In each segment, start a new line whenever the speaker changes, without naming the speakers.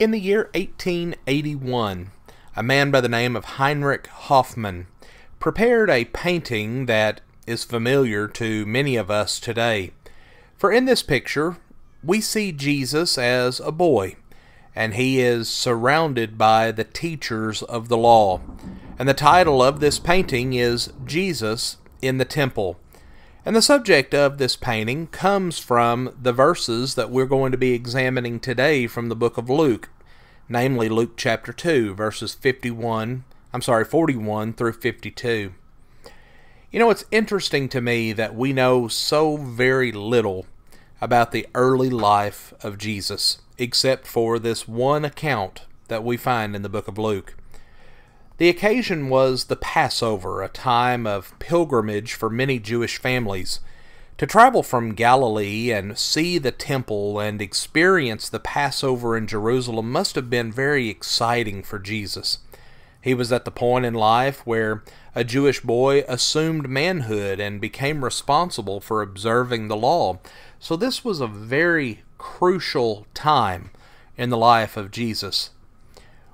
In the year 1881, a man by the name of Heinrich Hoffmann prepared a painting that is familiar to many of us today. For in this picture, we see Jesus as a boy, and he is surrounded by the teachers of the law. And the title of this painting is Jesus in the Temple. And the subject of this painting comes from the verses that we're going to be examining today from the book of Luke, namely Luke chapter 2, verses 41 through 52. You know, it's interesting to me that we know so very little about the early life of Jesus, except for this one account that we find in the book of Luke. The occasion was the Passover, a time of pilgrimage for many Jewish families. To travel from Galilee and see the temple and experience the Passover in Jerusalem must have been very exciting for Jesus. He was at the point in life where a Jewish boy assumed manhood and became responsible for observing the law. So this was a very crucial time in the life of Jesus.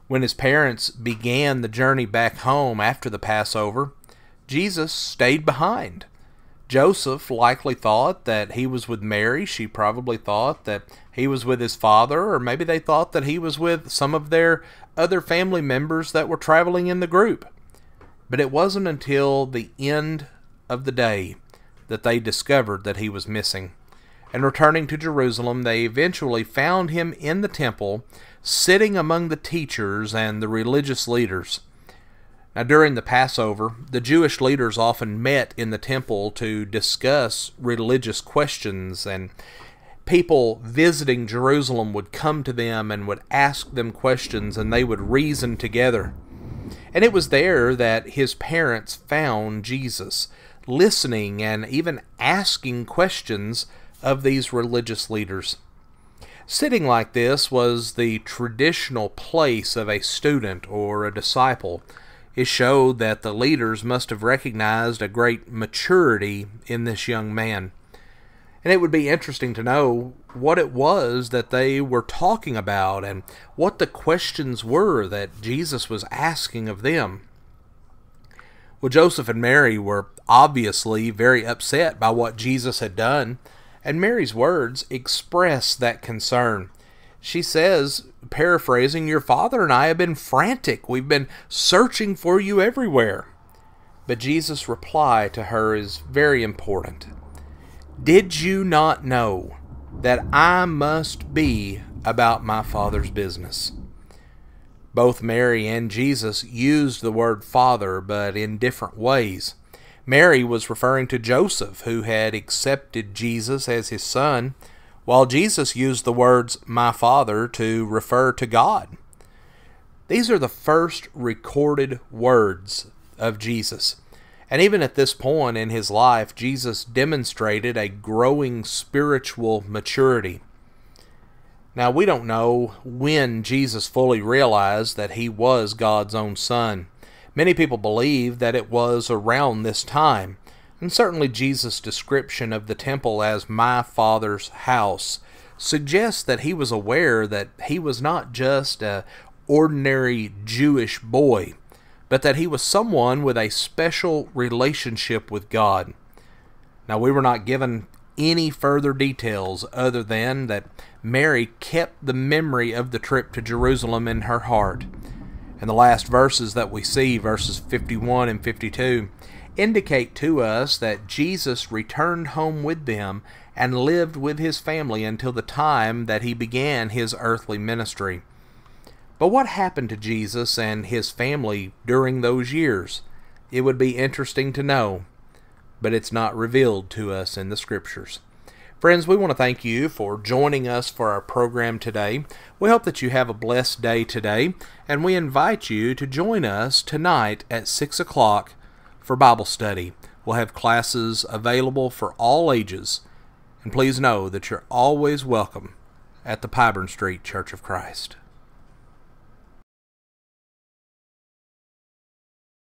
When his parents began the journey back home after the Passover, Jesus stayed behind. Joseph likely thought that he was with Mary. She probably thought that he was with his father, or maybe they thought that he was with some of their other family members that were traveling in the group. But it wasn't until the end of the day that they discovered that he was missing. And returning to Jerusalem, they eventually found him in the temple, sitting among the teachers and the religious leaders. Now, during the Passover, the Jewish leaders often met in the temple to discuss religious questions, and people visiting Jerusalem would come to them and would ask them questions, and they would reason together. And it was there that his parents found Jesus, listening and even asking questions of these religious leaders. Sitting like this was the traditional place of a student or a disciple. It showed that the leaders must have recognized a great maturity in this young man. And it would be interesting to know what it was that they were talking about and what the questions were that Jesus was asking of them. Well, Joseph and Mary were obviously very upset by what Jesus had done, and Mary's words express that concern. She says, paraphrasing, "Your father and I have been frantic. We've been searching for you everywhere." But Jesus' reply to her is very important. "Did you not know that I must be about my Father's business?" Both Mary and Jesus used the word father, but in different ways. Mary was referring to Joseph, who had accepted Jesus as his son, while Jesus used the words "my father" to refer to God. These are the first recorded words of Jesus. And even at this point in his life, Jesus demonstrated a growing spiritual maturity. Now, we don't know when Jesus fully realized that he was God's own son. Many people believe that it was around this time, and certainly Jesus' description of the temple as "my Father's house" suggests that he was aware that he was not just an ordinary Jewish boy, but that he was someone with a special relationship with God. Now, we were not given any further details other than that Mary kept the memory of the trip to Jerusalem in her heart. And the last verses that we see, verses 51 and 52, indicate to us that Jesus returned home with them and lived with his family until the time that he began his earthly ministry. But what happened to Jesus and his family during those years? It would be interesting to know, but it's not revealed to us in the Scriptures. Friends, we want to thank you for joining us for our program today. We hope that you have a blessed day today, and we invite you to join us tonight at 6 o'clock for Bible study. We'll have classes available for all ages, and please know that you're always welcome at the Pyburn Street Church of Christ.